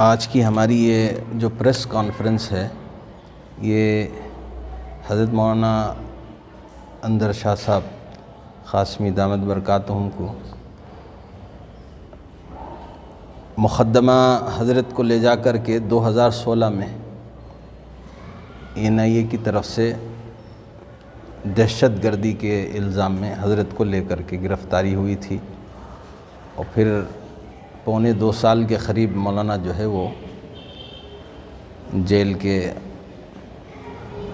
آج کی ہماری یہ جو پریس کانفرنس ہے یہ حضرت مولانا اندر شاہ صاحب قاسمی دامت برکاتہم کو مقدمہ حضرت کو لے جا کر کے 2016 میں NIA کی طرف سے دہشت گردی کے الزام میں حضرت کو لے کر کے گرفتاری ہوئی تھی، اور پھر پونے 2 سال کے قریب مولانا جو ہے وہ جیل کے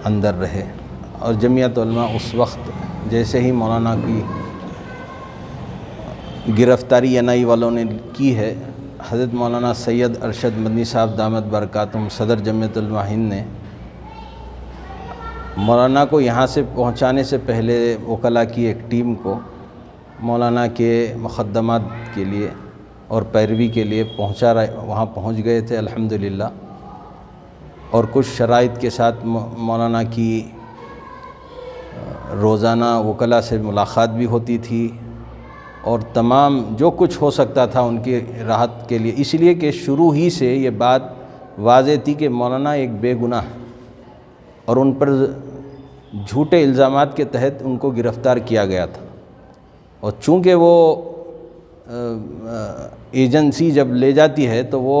اندر رہے، اور جمعیت علماء اس وقت جیسے ہی مولانا کی گرفتاری NIA والوں نے کی ہے، حضرت مولانا سید ارشد مدنی صاحب دامت برکاتہم صدر جمعیت علماء ہند نے مولانا کو یہاں سے پہنچانے سے پہلے وکلاء کی ایک ٹیم کو مولانا کے مقدمات کے لیے اور پیروی کے لیے وہاں پہنچ گئے تھے الحمدللہ، اور کچھ شرائط کے ساتھ مولانا کی روزانہ وکلاء سے ملاقات بھی ہوتی تھی، اور تمام جو کچھ ہو سکتا تھا ان کی راحت کے لیے، اس لیے کہ شروع ہی سے یہ بات واضح تھی کہ مولانا ایک بے گناہ اور ان پر جھوٹے الزامات کے تحت ان کو گرفتار کیا گیا تھا، اور چونکہ وہ ایجنسی جب لے جاتی ہے تو وہ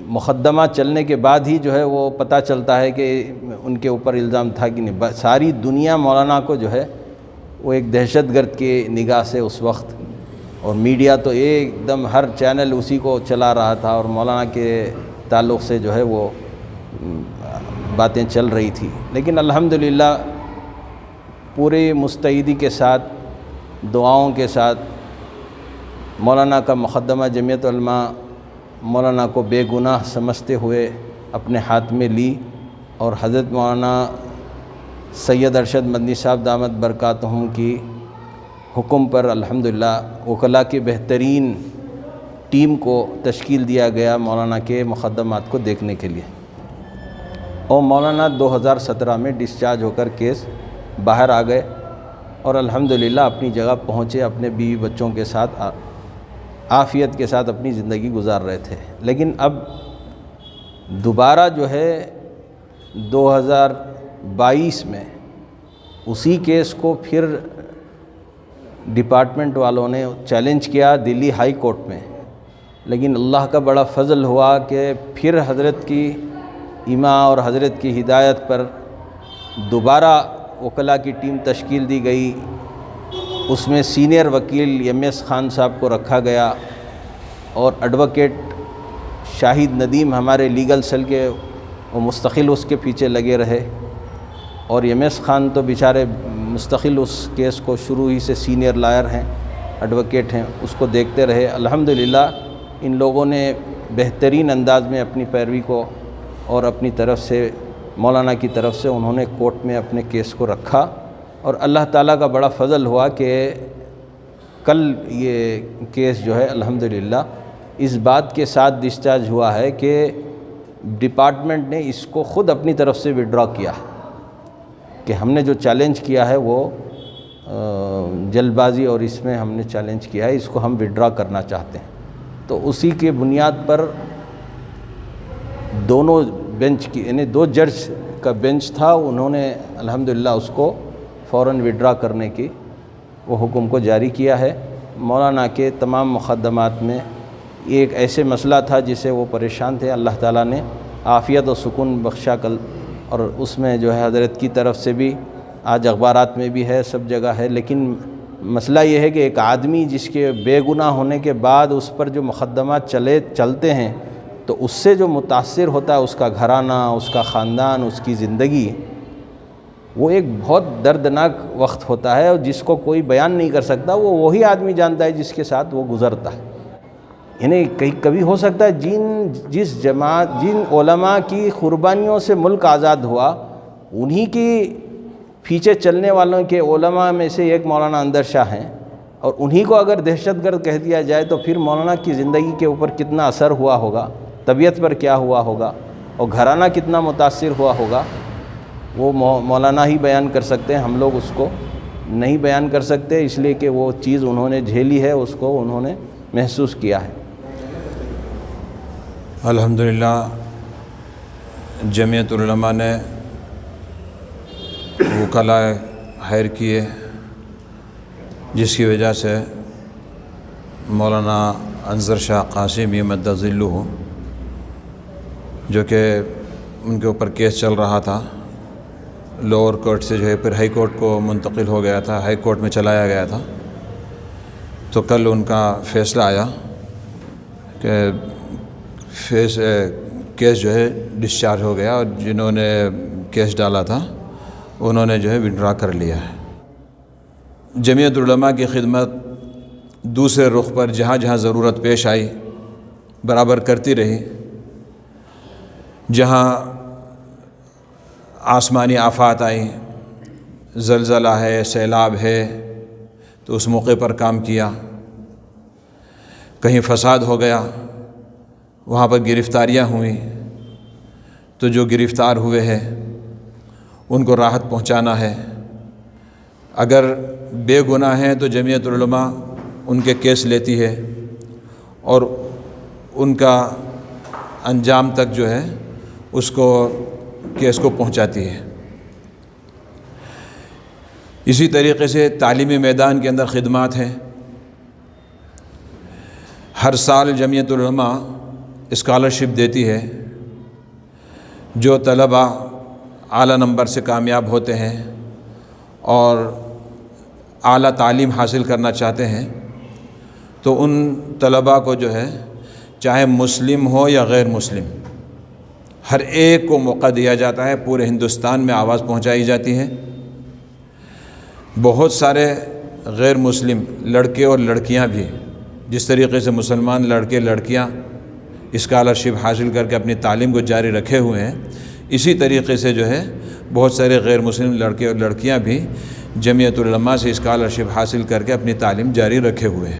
مقدمہ چلنے کے بعد ہی جو ہے وہ پتہ چلتا ہے کہ ان کے اوپر الزام تھا کہ نہیں۔ ساری دنیا مولانا کو جو ہے وہ ایک دہشت گرد کی نگاہ سے اس وقت، اور میڈیا تو ایک دم ہر چینل اسی کو چلا رہا تھا، اور مولانا کے تعلق سے جو ہے وہ باتیں چل رہی تھی، لیکن الحمدللہ پورے مستعدی کے ساتھ دعاؤں کے ساتھ مولانا کا مقدمہ جمعیت علماء مولانا کو بے گناہ سمجھتے ہوئے اپنے ہاتھ میں لی، اور حضرت مولانا سید ارشد مدنی صاحب دامت برکاتہم کی حکم پر الحمدللہ وکلاء کی بہترین ٹیم کو تشکیل دیا گیا مولانا کے مقدمات کو دیکھنے کے لیے، اور مولانا 2017 میں ڈسچارج ہو کر کیس باہر آ گئے، اور الحمدللہ اپنی جگہ پہنچے، اپنے بیوی بچوں کے ساتھ عافیت کے ساتھ اپنی زندگی گزار رہے تھے۔ لیکن اب دوبارہ جو ہے 2022 میں اسی کیس کو پھر ڈپارٹمنٹ والوں نے چیلنج کیا دلی ہائی کورٹ میں، لیکن اللہ کا بڑا فضل ہوا کہ پھر حضرت کی ایما اور حضرت کی ہدایت پر دوبارہ وکلاء کی ٹیم تشکیل دی گئی، اس میں سینئر وکیل MS خان صاحب کو رکھا گیا، اور ایڈوکیٹ شاہد ندیم ہمارے لیگل سیل کے وہ مستقل اس کے پیچھے لگے رہے، اور MS خان تو بیچارے مستقل اس کیس کو شروع ہی سے سینئر لائر ہیں، ایڈوکیٹ ہیں، اس کو دیکھتے رہے۔ الحمدللہ ان لوگوں نے بہترین انداز میں اپنی پیروی کو اور اپنی طرف سے مولانا کی طرف سے انہوں نے کورٹ میں اپنے کیس کو رکھا، اور اللہ تعالیٰ کا بڑا فضل ہوا کہ کل یہ کیس جو ہے الحمدللہ اس بات کے ساتھ ڈسچارج ہوا ہے کہ ڈپارٹمنٹ نے اس کو خود اپنی طرف سے وڈرا کیا کہ ہم نے جو چیلنج کیا ہے وہ جلد بازی اور اس میں ہم نے چیلنج کیا ہے، اس کو ہم وڈرا کرنا چاہتے ہیں۔ تو اسی کے بنیاد پر دونوں بینچ کی یعنی 2 جج کا بینچ تھا، انہوں نے الحمدللہ اس کو فوراً وڈرا کرنے کی وہ حکم کو جاری کیا ہے۔ مولانا کے تمام مقدمات میں ایک ایسے مسئلہ تھا جسے وہ پریشان تھے، اللہ تعالیٰ نے عافیت و سکون بخشا کل، اور اس میں جو ہے حضرت کی طرف سے بھی آج اخبارات میں بھی ہے، سب جگہ ہے، لیکن مسئلہ یہ ہے کہ ایک آدمی جس کے بے گناہ ہونے کے بعد اس پر جو مقدمات چلتے ہیں تو اس سے جو متاثر ہوتا ہے اس کا گھرانہ، اس کا خاندان، اس کی زندگی، وہ ایک بہت دردناک وقت ہوتا ہے، اور جس کو کوئی بیان نہیں کر سکتا، وہ وہی آدمی جانتا ہے جس کے ساتھ وہ گزرتا ہے۔ یعنی کبھی ہو سکتا ہے جن علماء کی قربانیوں سے ملک آزاد ہوا، انہی کی پیچھے چلنے والوں کے علماء میں سے ایک مولانا اندر شاہ ہیں، اور انہی کو اگر دہشت گرد کہہ دیا جائے تو پھر مولانا کی زندگی کے اوپر کتنا اثر ہوا ہوگا، طبیعت پر کیا ہوا ہوگا، اور گھرانہ کتنا متاثر ہوا ہوگا، وہ مولانا ہی بیان کر سکتے ہیں، ہم لوگ اس کو نہیں بیان کر سکتے، اس لیے کہ وہ چیز انہوں نے جھیلی ہے، اس کو انہوں نے محسوس کیا ہے۔ الحمدللہ جمعیت العلماء نے وکلاء ہائر کیے، جس کی وجہ سے مولانا انظر شاہ قاسمی مد ظلہ، جو کہ ان کے اوپر کیس چل رہا تھا، لوور کورٹ سے جو ہے پھر ہائی کورٹ کو منتقل ہو گیا تھا، ہائی کورٹ میں چلایا گیا تھا، تو کل ان کا فیصلہ آیا کہ کیس جو ہے ڈسچارج ہو گیا، اور جنہوں نے کیس ڈالا تھا انہوں نے جو ہے وڈرا کر لیا ہے۔ جمعیت العلماء کی خدمت دوسرے رخ پر جہاں جہاں ضرورت پیش آئی برابر کرتی رہی۔ جہاں آسمانی آفات آئیں، زلزلہ ہے، سیلاب ہے، تو اس موقع پر کام کیا۔ کہیں فساد ہو گیا، وہاں پر گرفتاریاں ہوئیں، تو جو گرفتار ہوئے ہیں ان کو راحت پہنچانا ہے۔ اگر بے گناہ ہیں تو جمعیت العلماء ان کے کیس لیتی ہے اور ان کا انجام تک جو ہے اس کو کیس کو پہنچاتی ہے۔ اسی طریقے سے تعلیمی میدان کے اندر خدمات ہیں۔ ہر سال جمعیت العلماء اسکالرشپ دیتی ہے۔ جو طلباء اعلیٰ نمبر سے کامیاب ہوتے ہیں اور اعلیٰ تعلیم حاصل کرنا چاہتے ہیں، تو ان طلباء کو جو ہے چاہے مسلم ہو یا غیر مسلم، ہر ایک کو موقع دیا جاتا ہے۔ پورے ہندوستان میں آواز پہنچائی جاتی ہے۔ بہت سارے غیر مسلم لڑکے اور لڑکیاں بھی، جس طریقے سے مسلمان لڑکے لڑکیاں اسکالرشپ حاصل کر کے اپنی تعلیم کو جاری رکھے ہوئے ہیں، اسی طریقے سے جو ہے بہت سارے غیر مسلم لڑکے اور لڑکیاں بھی جمعیت العلماء سے اسکالرشپ حاصل کر کے اپنی تعلیم جاری رکھے ہوئے ہیں۔